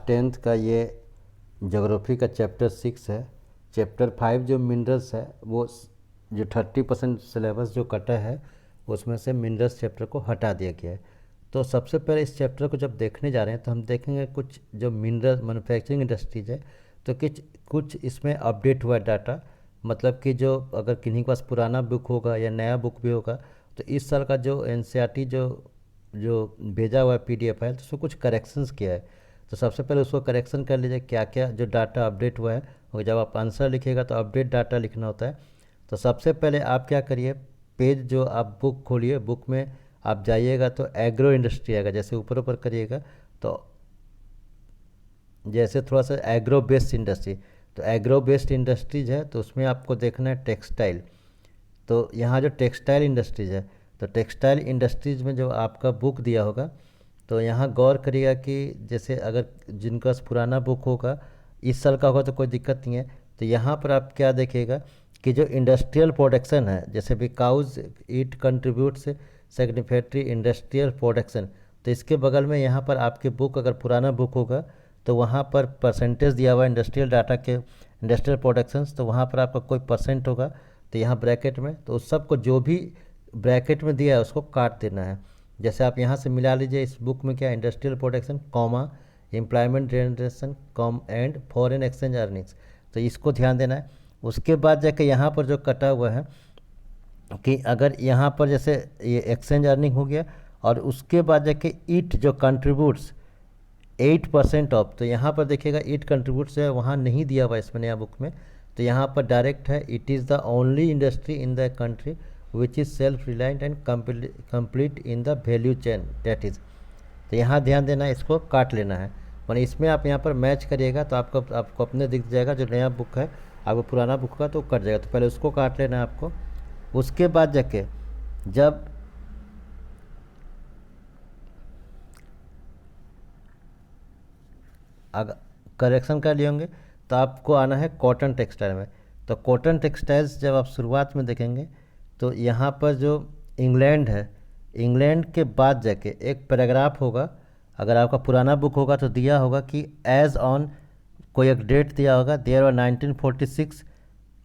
10th का ये geography का चैप्टर 6 है। चैप्टर 5 जो मिनरल्स है वो जो 30% सिलेबस जो कटा है उसमें से मिनरल्स चैप्टर को हटा दिया गया है। तो सबसे पहले इस चैप्टर को जब देखने जा रहे हैं तो हम देखेंगे कुछ जो मिनरल मैन्युफैक्चरिंग इंडस्ट्रीज है तो कुछ इसमें अपडेट हुआ डाटा, मतलब कि जो अगर किन्हीं के पास पुराना बुक होगा या नया बुक भी होगा तो इस साल का जो एनसीईआरटी जो जो भेजा हुआ है पीडीएफ फाइल तो उसको कुछ करेक्शंस किया है। तो सबसे पहले उसको करेक्शन कर लीजिए क्या क्या जो डाटा अपडेट हुआ है, और जब आप आंसर लिखिएगा तो अपडेट डाटा लिखना होता है। तो सबसे पहले आप क्या करिए, पेज जो आप बुक खोलिए, बुक में आप जाइएगा तो एग्रो इंडस्ट्री आएगा, जैसे ऊपर ऊपर करिएगा तो जैसे थोड़ा सा एग्रो बेस्ड इंडस्ट्री, तो एग्रो बेस्ड इंडस्ट्रीज है तो उसमें आपको देखना है टेक्सटाइल। तो यहाँ जो टेक्सटाइल इंडस्ट्रीज है तो टेक्सटाइल इंडस्ट्रीज में जो आपका बुक दिया होगा तो यहाँ गौर करिएगा कि जैसे अगर जिनका पुराना बुक होगा इस साल का होगा तो कोई दिक्कत नहीं है। तो यहाँ पर आप क्या देखिएगा कि जो इंडस्ट्रियल प्रोडक्शन है जैसे because it contributes significantly industrial production, तो इसके बगल में यहाँ पर आपके बुक अगर पुराना बुक होगा तो वहाँ पर परसेंटेज दिया हुआ है इंडस्ट्रियल डाटा के इंडस्ट्रियल प्रोडक्शंस, तो वहाँ पर आपका कोई परसेंट होगा तो यहाँ ब्रैकेट में तो उस सब को जो भी ब्रैकेट में दिया है उसको काट देना है। जैसे आप यहाँ से मिला लीजिए इस बुक में क्या industrial production comma employment generation com and foreign exchange earnings, तो इसको ध्यान देना है। उसके बाद जाके यहाँ पर जो कटा हुआ है कि अगर यहाँ पर जैसे ये एक्सचेंज अर्निंग हो गया और उसके बाद जाके इट जो कंट्रीब्यूट्स 8% ऑफ, तो यहाँ पर देखिएगा इट कंट्रीब्यूट्स है वहाँ नहीं दिया हुआ इसमें नया बुक में, तो यहाँ पर डायरेक्ट है it is the only industry in the country which is self reliant and complete in the value chain that is, तो यहाँ ध्यान देना इसको काट लेना है। मैंने इसमें आप यहाँ पर मैच करिएगा तो आपको अपने दिख जाएगा जो नया बुक है, आपको पुराना बुक का तो कट जाएगा, तो पहले उसको काट लेना है आपको। उसके बाद जाके जब अगर करेक्शन कर लिए होंगे तो आपको आना है कॉटन टेक्सटाइल में। तो कॉटन टेक्सटाइल्स जब आप शुरुआत में देखेंगे तो यहाँ पर जो इंग्लैंड है, इंग्लैंड के बाद जाके एक पैराग्राफ होगा, अगर आपका पुराना बुक होगा तो दिया होगा कि एज ऑन कोई एक डेट दिया होगा देयर और 1946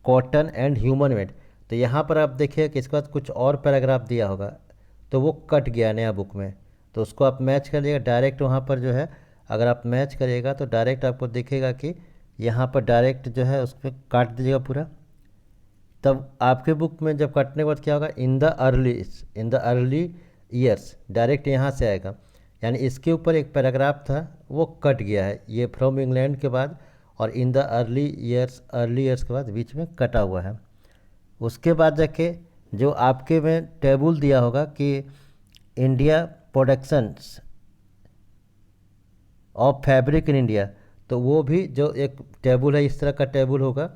कॉटन एंड ह्यूमन मेड, तो यहाँ पर आप देखिए कि इसके बाद कुछ और पैराग्राफ दिया होगा तो वो कट गया नया बुक में, तो उसको आप मैच कर लीजिएगा डायरेक्ट वहाँ पर जो है। अगर आप मैच करिएगा तो डायरेक्ट आपको दिखेगा कि यहाँ पर डायरेक्ट जो है उस पर काट दीजिएगा पूरा। तब आपके बुक में जब काटने के बाद क्या होगा in the early years direct यहाँ से आएगा, यानी इसके ऊपर एक पैराग्राफ था वो कट गया है, ये फ्रॉम इंग्लैंड के बाद और इन द अर्ली ईयर्स के बाद बीच में कटा हुआ है। उसके बाद जाके जो आपके में टेबल दिया होगा कि India productions of fabric in India, तो वो भी जो एक टेबल है इस तरह का टेबल होगा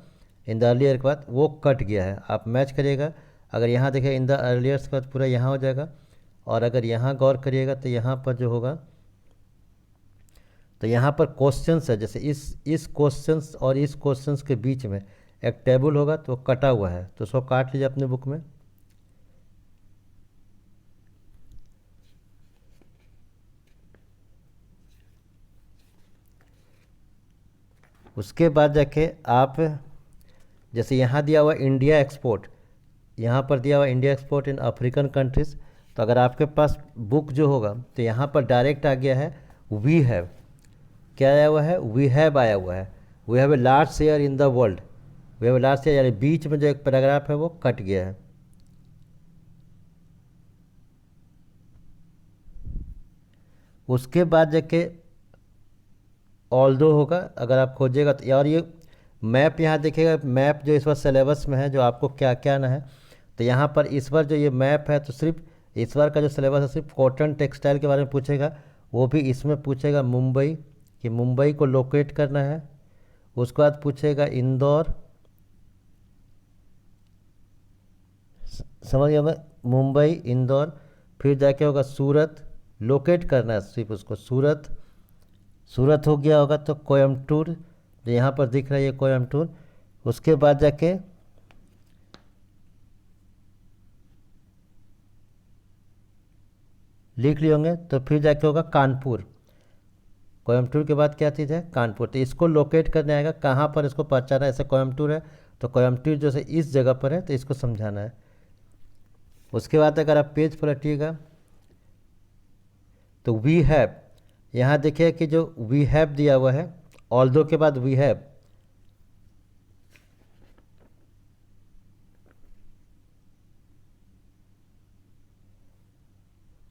इन द अर्लियर के बाद वो कट गया है, आप मैच करिएगा। अगर यहाँ देखें इन द अर्लियर्स के बाद पूरा यहाँ हो जाएगा, और अगर यहाँ गौर करिएगा तो यहाँ पर जो होगा तो यहाँ पर क्वेश्चंस है, जैसे इस क्वेश्चंस और इस क्वेश्चंस के बीच में एक टेबल होगा तो कटा हुआ है, तो उसको काट लीजिए अपने बुक में। उसके बाद जाके आप जैसे यहाँ दिया हुआ इंडिया एक्सपोर्ट, यहाँ पर दिया हुआ इंडिया एक्सपोर्ट इन अफ्रीकन कंट्रीज़, तो अगर आपके पास बुक जो होगा तो यहाँ पर डायरेक्ट आ गया है वी हैव, क्या आया हुआ है वी हैव आया हुआ है, we have a large share in the world, we have a large share, यानी बीच में जो एक पैराग्राफ है वो कट गया है। उसके बाद जाके ऑल दो होगा, अगर आप खोजिएगा तो, और ये मैप यहाँ देखिएगा, मैप जो इस बार सिलेबस में है जो आपको क्या क्या ना है, तो यहाँ पर इस बार जो ये मैप है तो सिर्फ इस बार का जो सिलेबस है सिर्फ कॉटन टेक्सटाइल के बारे में पूछेगा, वो भी इसमें पूछेगा मुंबई, कि मुंबई को लोकेट करना है। उसके बाद पूछेगा इंदौर, समझ गया मैं, मुंबई इंदौर, फिर जाके होगा सूरत, लोकेट करना है सिर्फ उसको, सूरत हो गया होगा तो कोयम्बटूर, जो यहाँ पर दिख रहा है ये कोयम्बटूर। उसके बाद जाके लिख लिए होंगे तो फिर जाके होगा कानपुर, कोयम्बटूर के बाद क्या चीज़ है, कानपुर। तो इसको लोकेट करने आएगा, कहाँ पर इसको पहचाना है, ऐसे कोयम्बटूर है तो कोयम्बटूर जो है इस जगह पर है, तो इसको समझाना है। उसके बाद अगर आप पेज पलटिएगा तो वी हैव, यहाँ देखिए कि जो वी हैव दिया हुआ है, ऑल्दो के बाद वी हैव,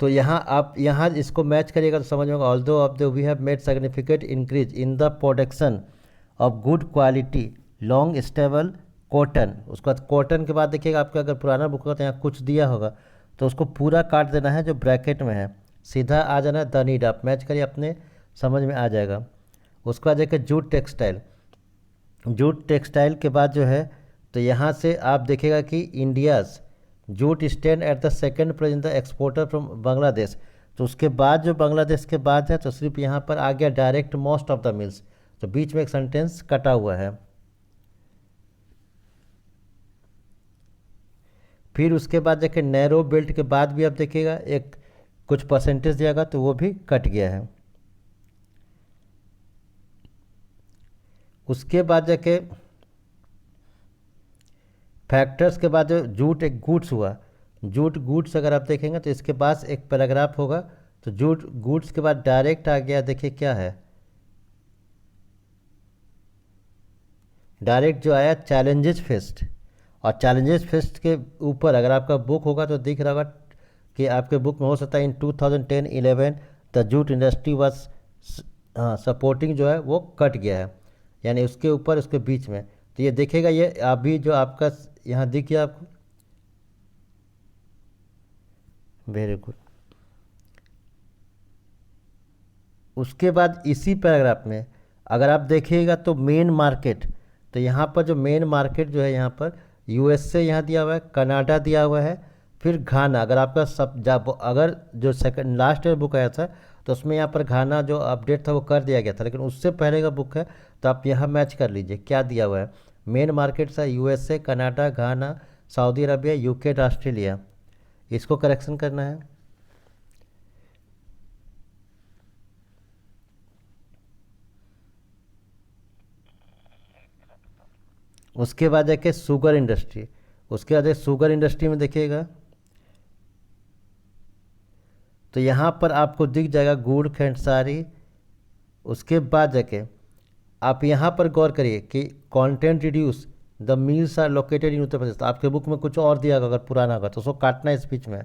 तो यहाँ आप यहाँ इसको मैच करिएगा तो समझ में होगा। Although of the we have made significant increase in the production of good quality long staple cotton. उसके बाद कॉटन के बाद देखिएगा आपका अगर पुराना बुक होगा तो यहाँ कुछ दिया होगा तो उसको पूरा काट देना है जो ब्रैकेट में है, सीधा आ जाना है द नीड, आप मैच करिए अपने समझ में आ जाएगा। उसके बाद देखिए जूट टेक्सटाइल, जूट टेक्सटाइल के बाद जो है तो यहाँ से आप देखिएगा कि India's jute stand at the second place in the exporter from Bangladesh. तो उसके बाद जो बांग्लादेश के बाद है तो सिर्फ यहाँ पर आ गया direct most of the mills, तो बीच में एक सेंटेंस कटा हुआ है। फिर उसके बाद देखिए नैरो बेल्ट के बाद भी आप देखिएगा एक कुछ परसेंटेज दिएगा तो वो भी कट गया है। उसके बाद जाके फैक्टर्स के बाद जो जूट एक गुड्स हुआ, जूट गुड्स अगर आप देखेंगे तो इसके पास एक पैराग्राफ होगा, तो जूट गुड्स के बाद डायरेक्ट आ गया, देखिए क्या है, डायरेक्ट जो आया चैलेंजेस फेस्ट। और चैलेंजेस फेस्ट के ऊपर अगर आपका बुक होगा तो दिख रहा होगा कि आपके बुक में हो सकता है इन 2010-11 the jute industry was supporting जो है वो कट गया है, यानी उसके ऊपर उसके बीच में। तो ये देखेगा, ये अभी जो आपका यहाँ दिख गया आपको, वेरी गुड। उसके बाद इसी पैराग्राफ में अगर आप देखिएगा तो मेन मार्केट, तो यहाँ पर जो मेन मार्केट जो है यहाँ पर यूएसए यहाँ दिया हुआ है, कनाडा दिया हुआ है, फिर घाना। अगर आपका सब अगर जो सेकंड लास्ट ईयर बुक आया था तो उसमें यहाँ पर घाना जो अपडेट था वो कर दिया गया था, लेकिन उससे पहले का बुक है तो आप यहाँ मैच कर लीजिए क्या दिया हुआ है। मेन मार्केट था यूएसए, कनाडा, घाना, सऊदी अरबिया, यूके, ऑस्ट्रेलिया, इसको करेक्शन करना है। उसके बाद देखिए शुगर इंडस्ट्री, उसके बाद शुगर इंडस्ट्री में देखिएगा तो यहाँ पर आपको दिख जाएगा गुड़, खेंडसारी। उसके बाद जाके आप यहाँ पर गौर करिए कि content reduce the meals are located in Uttar Pradesh. तो आपके बुक में कुछ और दिया होगा, अगर पुराना होगा तो उसको काटना है इस बीच में।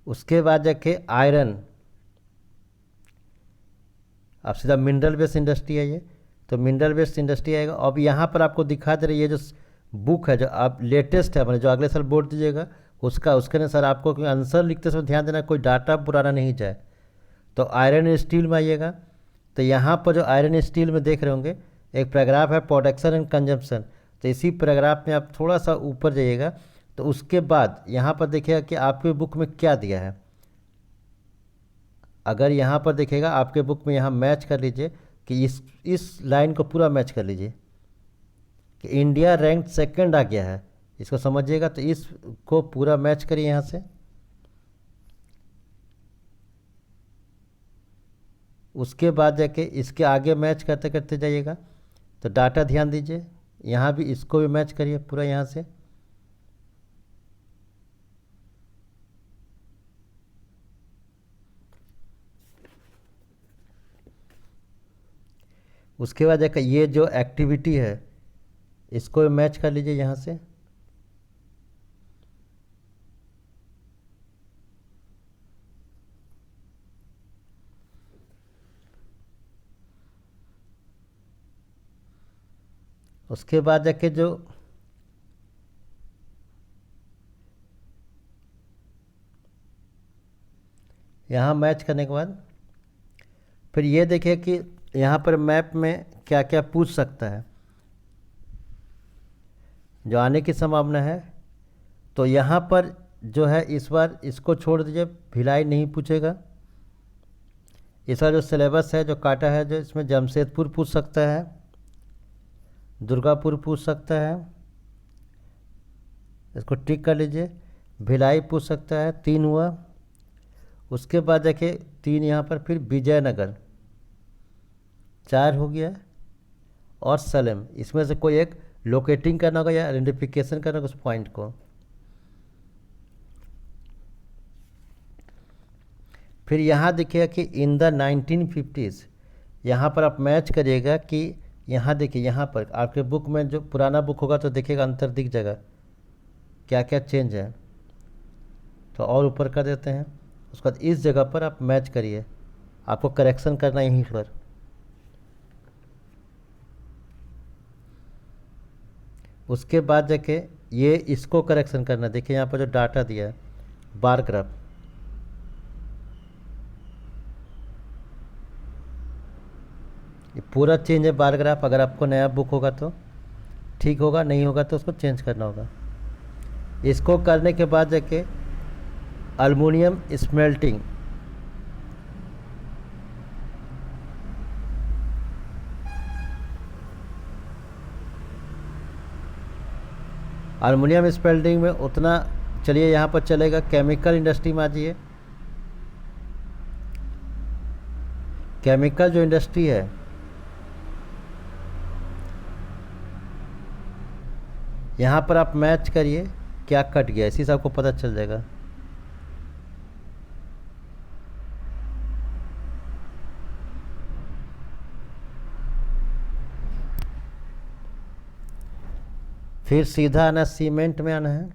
उसके बाद जाके आयरन, अब सीधा मिनरल बेस्ड इंडस्ट्री है ये, तो मिनरल बेस्ड इंडस्ट्री आएगा। अब यहाँ पर आपको दिखा दे रही है जो बुक है जो आप लेटेस्ट है, मैंने जो अगले साल बोर्ड दीजिएगा उसका, उसके अनुसार आपको आंसर लिखते समय ध्यान देना कोई डाटा पुराना नहीं जाए। तो आयरन एंड स्टील में आइएगा तो यहाँ पर जो आयरन एंड स्टील में देख रहे होंगे एक पैराग्राफ है प्रोडक्शन एंड कंजम्पशन, तो इसी पैराग्राफ में आप थोड़ा सा ऊपर जाइएगा तो उसके बाद यहाँ पर देखिएगा कि आपके बुक में क्या दिया है। अगर यहाँ पर देखिएगा आपके बुक में, यहाँ मैच कर लीजिए कि इस लाइन को पूरा मैच कर लीजिए कि इंडिया रैंक सेकंड आ गया है, इसको समझिएगा। तो इसको पूरा मैच करिए यहाँ से। उसके बाद जाके इसके आगे मैच करते करते जाइएगा, तो डाटा ध्यान दीजिए, यहाँ भी इसको भी मैच करिए पूरा यहाँ से। उसके बाद जाकर ये जो एक्टिविटी है इसको मैच कर लीजिए यहाँ से। उसके बाद जाके जो यहाँ मैच करने के बाद फिर ये देखिए कि यहाँ पर मैप में क्या क्या पूछ सकता है जो आने की संभावना है। तो यहाँ पर जो है इस बार इसको छोड़ दीजिए, भिलाई नहीं पूछेगा। इसका जो सिलेबस है जो काटा है, जो इसमें जमशेदपुर पूछ सकता है, दुर्गापुर पूछ सकता है, इसको टिक कर लीजिए। भिलाई पूछ सकता है, 3 हुआ। उसके बाद देखिए 3 यहाँ पर, फिर विजयनगर 4 हो गया, और सलेम। इसमें से कोई एक लोकेटिंग करना होगा या आइडेंटिफिकेशन करना होगा उस पॉइंट को। फिर यहाँ देखिएगा कि इन द 1950s, यहाँ पर आप मैच करिएगा कि यहाँ देखिए, यहाँ पर आपके बुक में जो पुराना बुक होगा तो देखिएगा अंतर दिख जाएगा क्या क्या चेंज है। तो और ऊपर कर देते हैं। उसके बाद इस जगह पर आप मैच करिए, आपको करेक्शन करना है यहीं पर। उसके बाद जाके ये इसको करेक्शन करना। देखिए यहाँ पर जो डाटा दिया है, बार ग्राफ, ये पूरा चेंज है बार ग्राफ। अगर आपको नया बुक होगा तो ठीक होगा, नहीं होगा तो उसको चेंज करना होगा। इसको करने के बाद जाके अल्मुनियम स्मेल्टिंग, अल्मुनियम स्मेल्टिंग में उतना चलिए यहाँ पर चलेगा। केमिकल इंडस्ट्री में आ जाइए। केमिकल जो इंडस्ट्री है, यहाँ पर आप मैच करिए क्या कट गया, इसी से आपको पता चल जाएगा। फिर सीधा आना, सीमेंट में आना है।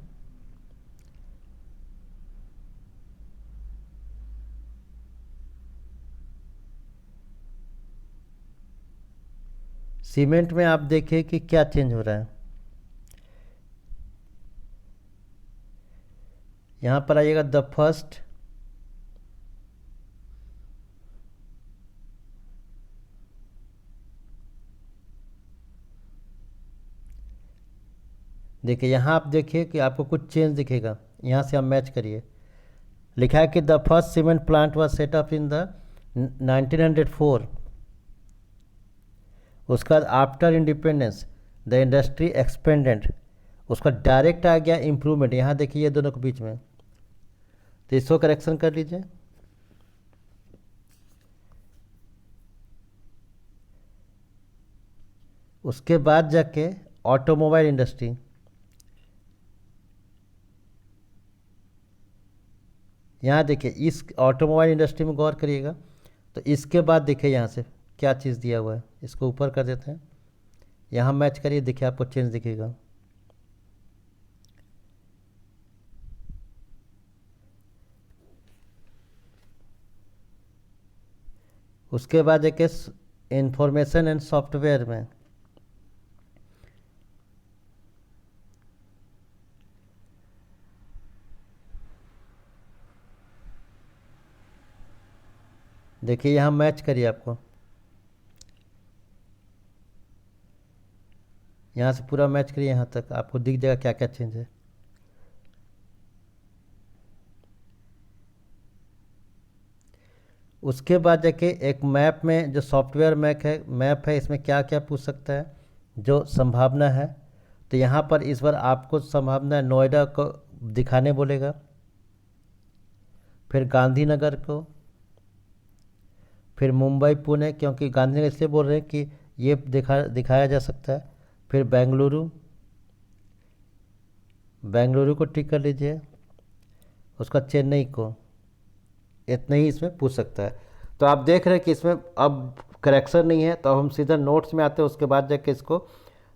सीमेंट में आप देखिए कि क्या चेंज हो रहा है। यहाँ पर आइएगा द फर्स्ट, देखिए यहाँ आप देखिए कि आपको कुछ चेंज दिखेगा। यहाँ से आप मैच करिए। लिखा है कि the first cement plant was set up in the 1904। उसके बाद after independence the industry expanded. उसका डायरेक्ट आ गया इम्प्रूवमेंट। यहाँ देखिए ये दोनों के बीच में, तो इसको करेक्शन कर लीजिए। उसके बाद जाके ऑटोमोबाइल इंडस्ट्री, यहाँ देखिए इस ऑटोमोबाइल इंडस्ट्री में गौर करिएगा। तो इसके बाद देखिए यहाँ से क्या चीज़ दिया हुआ है, इसको ऊपर कर देते हैं। यहाँ मैच करिए, देखिए आपको चेंज दिखेगा। उसके बाद देखिए इंफॉर्मेशन एंड सॉफ्टवेयर में, देखिए यहाँ मैच करिए। आपको यहाँ से पूरा मैच करिए, यहाँ तक आपको दिख जाएगा क्या क्या चेंज है। उसके बाद जाके एक मैप में जो सॉफ्टवेयर मैप है इसमें क्या क्या पूछ सकता है, जो संभावना है। तो यहाँ पर इस बार आपको संभावना नोएडा को दिखाने बोलेगा, फिर गांधीनगर को, फिर मुंबई पुणे, क्योंकि गांधीनगर इसलिए बोल रहे हैं कि ये दिखाया जा सकता है। फिर बेंगलुरु को टिक कर लीजिए। उसका चेन्नई को, इतना ही इसमें पूछ सकता है। तो आप देख रहे हैं कि इसमें अब करेक्शन नहीं है। तो अब हम सीधा नोट्स में आते हैं। उसके बाद जाके इसको,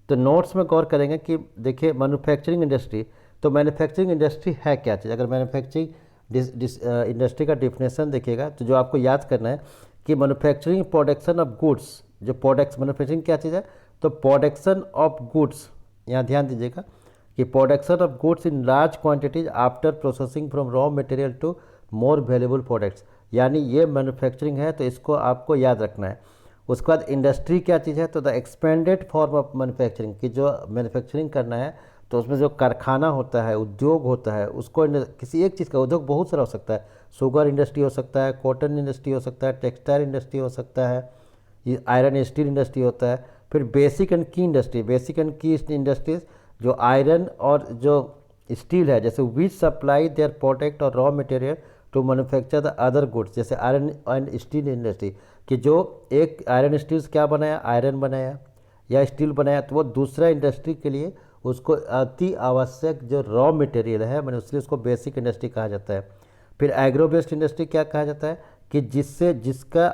तो नोट्स में गौर करेंगे कि देखिए मैन्युफैक्चरिंग इंडस्ट्री, तो मैन्युफैक्चरिंग इंडस्ट्री है क्या चीज़। अगर मैन्युफैक्चरिंग इंडस्ट्री का डिफिनेशन देखिएगा तो जो आपको याद करना है कि मैन्युफैक्चरिंग प्रोडक्शन ऑफ गुड्स, जो प्रोडक्ट्स, मैन्युफैक्चरिंग क्या चीज़ है, तो प्रोडक्शन ऑफ गुड्स। यहाँ ध्यान दीजिएगा कि production of goods in large quantities after processing from raw material to more valuable products, यानी ये मैन्युफैक्चरिंग है। तो इसको आपको याद रखना है। उसके बाद इंडस्ट्री क्या चीज़ है, तो the expanded form of manufacturing, की जो मैन्युफैक्चरिंग करना है तो उसमें जो कारखाना होता है, उद्योग होता है, उसको किसी एक चीज़ का उद्योग बहुत सारा हो सकता है। शुगर इंडस्ट्री हो सकता है, कॉटन इंडस्ट्री हो सकता है, टेक्सटाइल इंडस्ट्री हो सकता है, ये आयरन स्टील इंडस्ट्री होता है। फिर basic and key industry, basic and key industries जो आयरन और जो स्टील है, जैसे विच सप्लाई देयर प्रोडक्ट और raw material to manufacture the other goods, जैसे आयरन एंड स्टील इंडस्ट्री कि जो एक आयरन स्टील क्या बनाया, आयरन बनाया या स्टील बनाया, तो वो दूसरा इंडस्ट्री के लिए उसको अति आवश्यक जो रॉ मटेरियल है मैंने उसलिए उसको बेसिक इंडस्ट्री कहा जाता है। फिर एग्रो बेस्ड इंडस्ट्री क्या कहा जाता है कि जिसका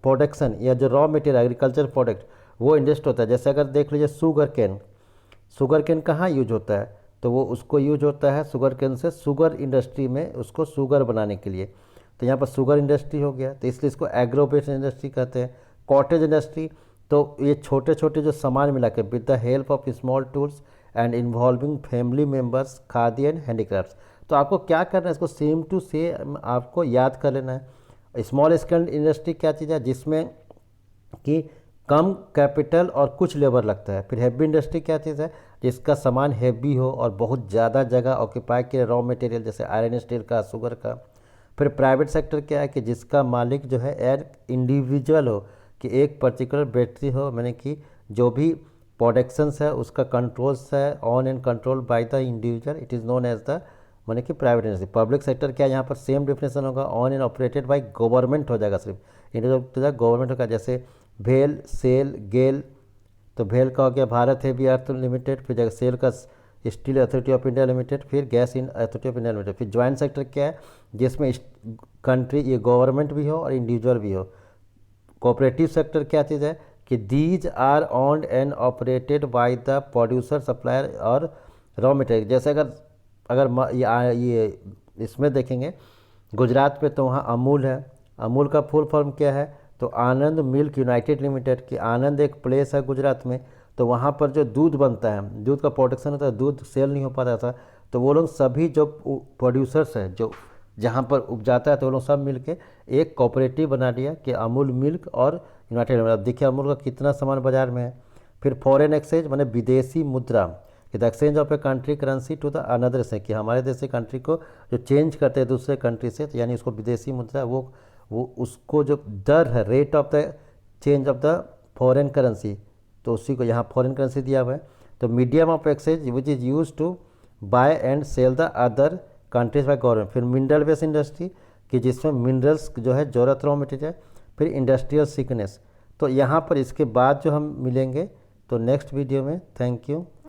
प्रोडक्शन या जो रॉ मटेरियल एग्रीकल्चर प्रोडक्ट वो इंडस्ट होता है। जैसे अगर देख लीजिए शुगर केन कहाँ यूज होता है, तो वो उसको यूज होता है शुगर केन से शुगर इंडस्ट्री में उसको शुगर बनाने के लिए, तो यहाँ पर शुगर इंडस्ट्री हो गया, तो इसलिए इसको एग्रो बेस्ड इंडस्ट्री कहते हैं। कॉटेज इंडस्ट्री, तो ये छोटे छोटे जो सामान मिला के with the help of small tools and involving family members khadi and handicrafts. तो आपको क्या करना है, इसको सेम टू सेम आपको याद कर लेना है। स्मॉल स्केल इंडस्ट्री क्या चीज़ है, जिसमें कि कम कैपिटल और कुछ लेबर लगता है। फिर हैवी इंडस्ट्री क्या चीज़ है, जिसका सामान हैवी हो और बहुत ज़्यादा जगह ऑक्यूपाई के रॉ मटेरियल जैसे आयरन स्टील का, शुगर का। फिर प्राइवेट सेक्टर क्या है कि जिसका मालिक जो है एक इंडिविजुअल हो, कि एक पर्टिकुलर बैटरी हो, मैंने कि जो भी प्रोडक्शंस है उसका कंट्रोल्स है on and control by the individual, it is known as the माने कि प्राइवेट इंडस्ट्री। पब्लिक सेक्टर क्या, यहाँ पर सेम डिफिनेशन होगा, on and operated by government हो जाएगा, सिर्फ इंडिविजुअल गवर्नमेंट होगा। जैसे भेल, सेल, गेल, तो भेल का हो गया भारत हेवी अर्थ लिमिटेड, फिर जगह सेल का steel authority of India limited, फिर gas in authority of India limited. फिर ज्वाइंट सेक्टर क्या है, जिसमें कंट्री ये गवर्नमेंट भी हो और इंडिविजुअल भी हो। कोऑपरेटिव सेक्टर क्या चीज़ है कि these are owned and operated by the producer supplier और रॉ मटेरियल। जैसे अगर ये इसमें देखेंगे गुजरात पे, तो वहाँ अमूल है, अमूल का फुल फॉर्म क्या है, तो आनंद मिल्क यूनाइटेड लिमिटेड। कि आनंद एक प्लेस है गुजरात में, तो वहाँ पर जो दूध बनता है, दूध का प्रोडक्शन होता है, दूध सेल नहीं हो पाता था, तो वो लोग सभी जो प्रोड्यूसर्स हैं जो जहाँ पर उपजाता है, तो वो लोग सब मिलके एक कोऑपरेटिव बना दिया कि अमूल मिल्क और यूनाइटेड। अब देखिए अमूल का कितना सामान बाजार में है। फिर फॉरेन एक्सचेंज माने विदेशी मुद्रा, कि the exchange of a country currency to the another से, कि हमारे देश से कंट्री को जो चेंज करते हैं दूसरे कंट्री से, तो यानी उसको विदेशी मुद्रा, वो उसको जो दर है, rate of the change of the foreign currency, तो उसी को यहाँ फॉरेन करेंसी दिया हुआ है। तो medium of exchange which is use to buy and sell the other countries by government. फिर मिनरल बेस्ड इंडस्ट्री, कि जिसमें मिनरल्स जो है जरूरत रॉ मटेरियल। फिर इंडस्ट्रियल सीक्वेंस। तो यहाँ पर इसके बाद जो हम मिलेंगे तो नेक्स्ट वीडियो में। Thank you.